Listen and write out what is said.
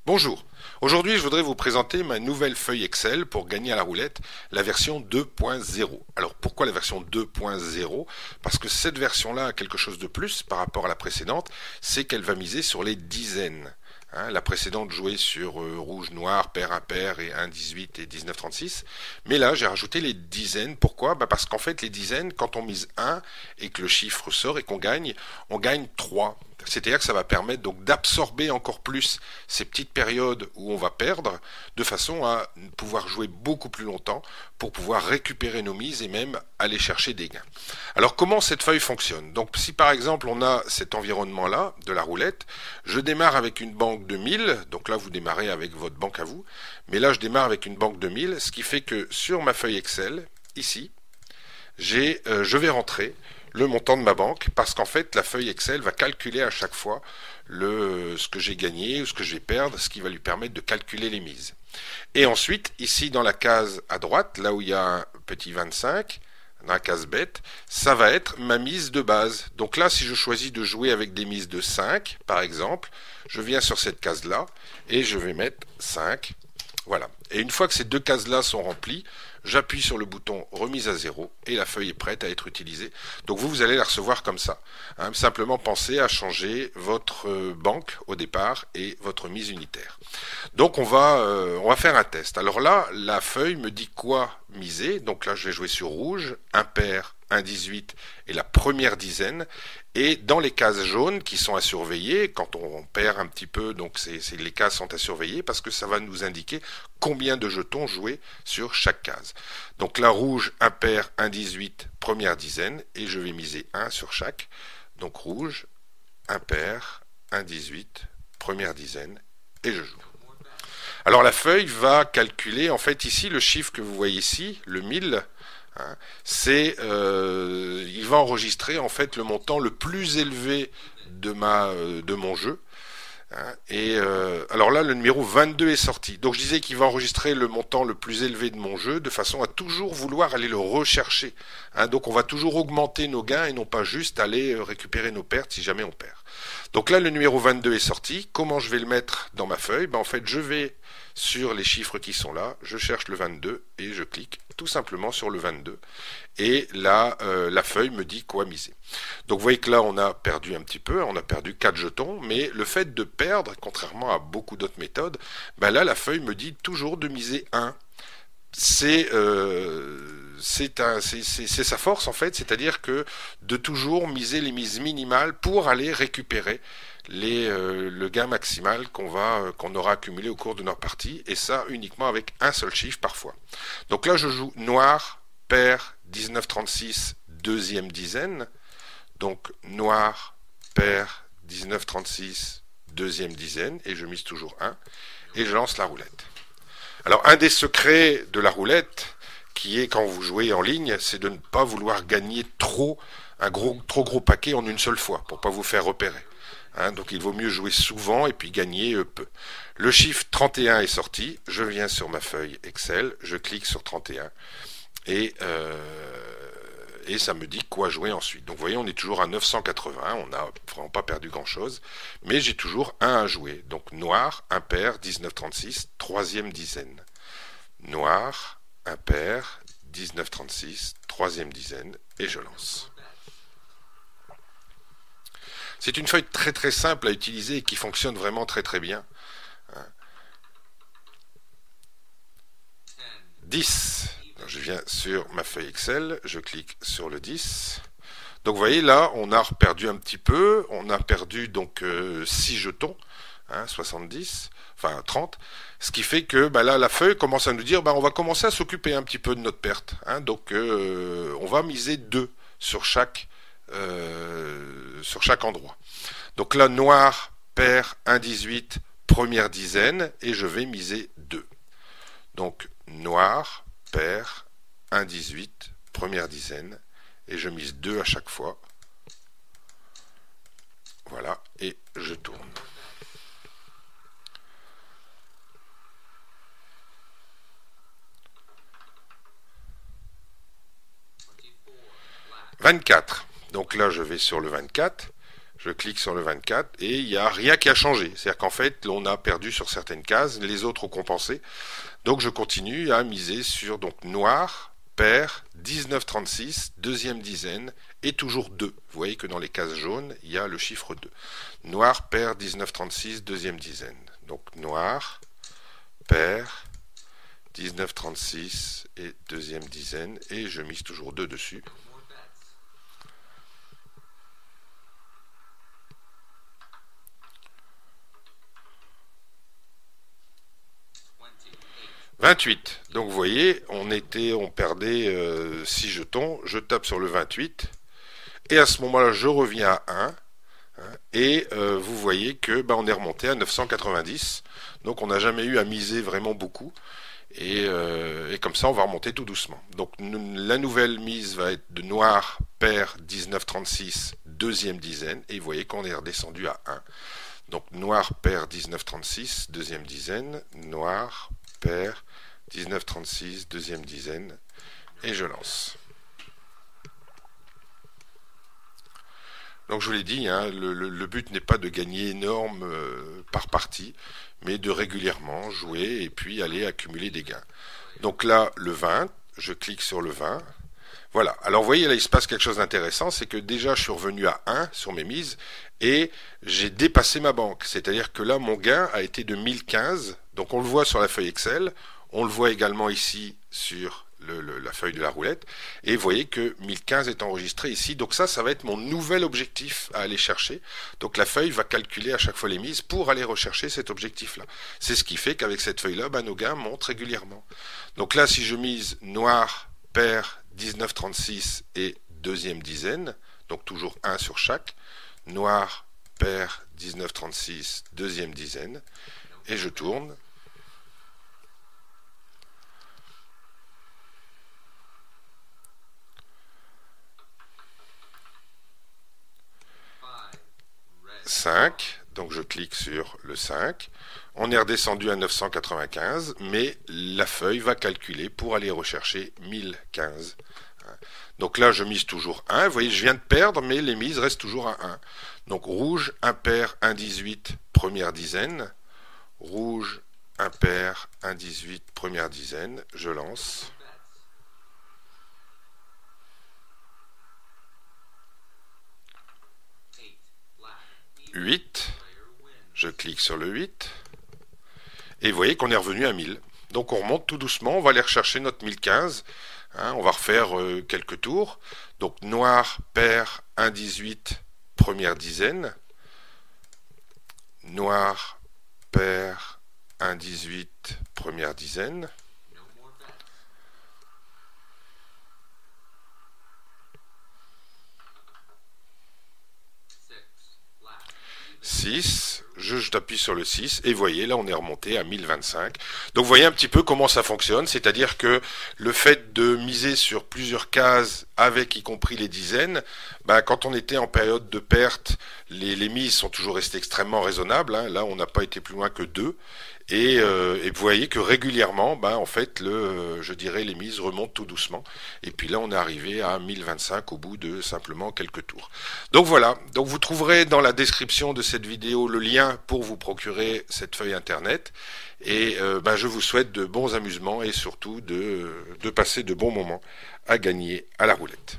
Bonjour, aujourd'hui je voudrais vous présenter ma nouvelle feuille Excel pour gagner à la roulette, la version 2.0. Alors pourquoi la version 2.0? Parce que cette version-là a quelque chose de plus par rapport à la précédente, c'est qu'elle va miser sur les dizaines. La précédente jouait sur rouge, noir, pair, impair et 1, 18 et 19, 36. Mais là, j'ai rajouté les dizaines. Pourquoi? Parce qu'en fait, les dizaines, quand on mise 1 et que le chiffre sort et qu'on gagne, on gagne 3. C'est-à-dire que ça va permettre donc d'absorber encore plus ces petites périodes où on va perdre, de façon à pouvoir jouer beaucoup plus longtemps pour pouvoir récupérer nos mises et même aller chercher des gains. Alors comment cette feuille fonctionne? Donc si par exemple on a cet environnement-là de la roulette, je démarre avec une banque de 1000, donc là vous démarrez avec votre banque à vous, mais là je démarre avec une banque de 1000, ce qui fait que sur ma feuille Excel, ici, je vais rentrer le montant de ma banque parce qu'en fait la feuille Excel va calculer à chaque fois ce que j'ai gagné ou ce que je vais perdre, ce qui va lui permettre de calculer les mises. Et ensuite, ici dans la case à droite, là où il y a un petit 25, dans la case bête, ça va être ma mise de base. Donc là, si je choisis de jouer avec des mises de 5, par exemple, je viens sur cette case-là et je vais mettre 5. Voilà. Et une fois que ces deux cases-là sont remplies, j'appuie sur le bouton remise à zéro et la feuille est prête à être utilisée. Donc vous allez la recevoir comme ça. Simplement pensez à changer votre banque au départ et votre mise unitaire. Donc on va faire un test. Alors là, la feuille me dit quoi miser. Donc là, je vais jouer sur rouge, impair, 1,18 et la première dizaine. Et dans les cases jaunes qui sont à surveiller, quand on perd un petit peu, donc les cases sont à surveiller parce que ça va nous indiquer combien de jetons jouer sur chaque case. Donc là, rouge, impair, 1,18, première dizaine, et je vais miser 1 sur chaque. Donc rouge, impair, 1,18, première dizaine, et je joue. Alors la feuille va calculer, en fait ici, le chiffre que vous voyez ici, le 1000, il va enregistrer en fait le montant le plus élevé de mon jeu. Alors là, le numéro 22 est sorti. Donc je disais qu'il va enregistrer le montant le plus élevé de mon jeu de façon à toujours vouloir aller le rechercher. Donc on va toujours augmenter nos gains et non pas juste aller récupérer nos pertes si jamais on perd. Donc là, le numéro 22 est sorti. Comment je vais le mettre dans ma feuille? En fait, je vais sur les chiffres qui sont là, je cherche le 22 et je clique tout simplement sur le 22. Et là, la feuille me dit quoi miser. Donc vous voyez que là, on a perdu un petit peu, on a perdu 4 jetons, mais le fait de perdre, contrairement à beaucoup d'autres méthodes, là, la feuille me dit toujours de miser 1. C'est sa force en fait, c'est-à-dire que de toujours miser les mises minimales pour aller récupérer le gain maximal qu'on aura accumulé au cours de notre partie, et ça uniquement avec un seul chiffre parfois. Donc là je joue noir, pair, 19-36, deuxième dizaine, donc noir, pair, 19-36, deuxième dizaine, et je mise toujours 1, et je lance la roulette. Alors un des secrets de la roulette, qui est quand vous jouez en ligne, c'est de ne pas vouloir gagner trop gros paquet en une seule fois, pour pas vous faire repérer. Donc il vaut mieux jouer souvent et puis gagner peu. Le chiffre 31 est sorti, je viens sur ma feuille Excel, je clique sur 31 et ça me dit quoi jouer ensuite. Donc vous voyez, on est toujours à 980, on n'a vraiment pas perdu grand chose, mais j'ai toujours 1 à jouer. Donc noir, impair, 19-36, troisième dizaine. Noir, impair, 19-36, troisième dizaine, et je lance. C'est une feuille très très simple à utiliser et qui fonctionne vraiment très très bien. 10. Je viens sur ma feuille Excel, je clique sur le 10. Donc vous voyez là, on a perdu un petit peu, on a perdu donc 6 jetons, 70, enfin 30, ce qui fait que là la feuille commence à nous dire on va commencer à s'occuper un petit peu de notre perte. Donc on va miser 2 sur chaque endroit. Donc là, noir, pair, 1,18, première dizaine, et je vais miser 2. Donc noir, pair, 1,18, première dizaine, et je mise 2 à chaque fois. Voilà, et je tourne. « 24 ». Donc là, je vais sur le 24. Je clique sur le 24 et il n'y a rien qui a changé. C'est-à-dire qu'en fait, on a perdu sur certaines cases, les autres ont compensé. Donc je continue à miser sur donc noir, pair, 19,36, deuxième dizaine, et toujours 2. Vous voyez que dans les cases jaunes, il y a le chiffre 2. Noir, pair, 19,36, deuxième dizaine. Donc noir, pair, 19,36 et deuxième dizaine, et je mise toujours 2 dessus. 28. Donc vous voyez, on perdait 6 jetons. Je tape sur le 28. Et à ce moment-là, je reviens à 1. Et vous voyez que on est remonté à 990. Donc on n'a jamais eu à miser vraiment beaucoup. Et comme ça, on va remonter tout doucement. Donc la nouvelle mise va être de noir, pair, 19,36, deuxième dizaine. Et vous voyez qu'on est redescendu à 1. Donc noir, pair, 19,36, deuxième dizaine. Noir, pair, 19,36, deuxième dizaine, et je lance. Donc je vous l'ai dit, hein, le but n'est pas de gagner énorme par partie, mais de régulièrement jouer et puis aller accumuler des gains. Donc là, le 20, je clique sur le 20. Voilà, alors vous voyez là il se passe quelque chose d'intéressant, c'est que déjà je suis revenu à 1 sur mes mises et j'ai dépassé ma banque, c'est-à-dire que là mon gain a été de 1015, donc on le voit sur la feuille Excel, on le voit également ici sur la feuille de la roulette, et vous voyez que 1015 est enregistré ici, donc ça va être mon nouvel objectif à aller chercher, donc la feuille va calculer à chaque fois les mises pour aller rechercher cet objectif-là. C'est ce qui fait qu'avec cette feuille-là, nos gains montent régulièrement. Donc là si je mise noir, pair, 19,36 et deuxième dizaine, donc toujours 1 sur chaque, noir, pair, 19,36, deuxième dizaine, et je tourne. Donc je clique sur le 5. On est redescendu à 995, mais la feuille va calculer pour aller rechercher 1015. Donc là, je mise toujours 1. Vous voyez, je viens de perdre, mais les mises restent toujours à 1. Donc rouge, impair, 1,18, première dizaine. Rouge, impair, 1,18, première dizaine. Je lance. 8. Je clique sur le 8. Et vous voyez qu'on est revenu à 1000. Donc on remonte tout doucement, on va aller rechercher notre 1015. On va refaire quelques tours. Donc noir, pair, 1,18, première dizaine. Noir, pair, 1,18, première dizaine. 6, je t'appuie sur le 6 et vous voyez là on est remonté à 1025. Donc vous voyez un petit peu comment ça fonctionne, c'est-à-dire que le fait de miser sur plusieurs cases avec y compris les dizaines, quand on était en période de perte, les mises sont toujours restées extrêmement raisonnables, hein. Là on n'a pas été plus loin que 2 et vous voyez que régulièrement en fait je dirais les mises remontent tout doucement et puis là on est arrivé à 1025 au bout de simplement quelques tours. Donc voilà, donc vous trouverez dans la description de cette vidéo le lien pour vous procurer cette feuille internet et je vous souhaite de bons amusements et surtout de passer de bons moments à gagner à la roulette.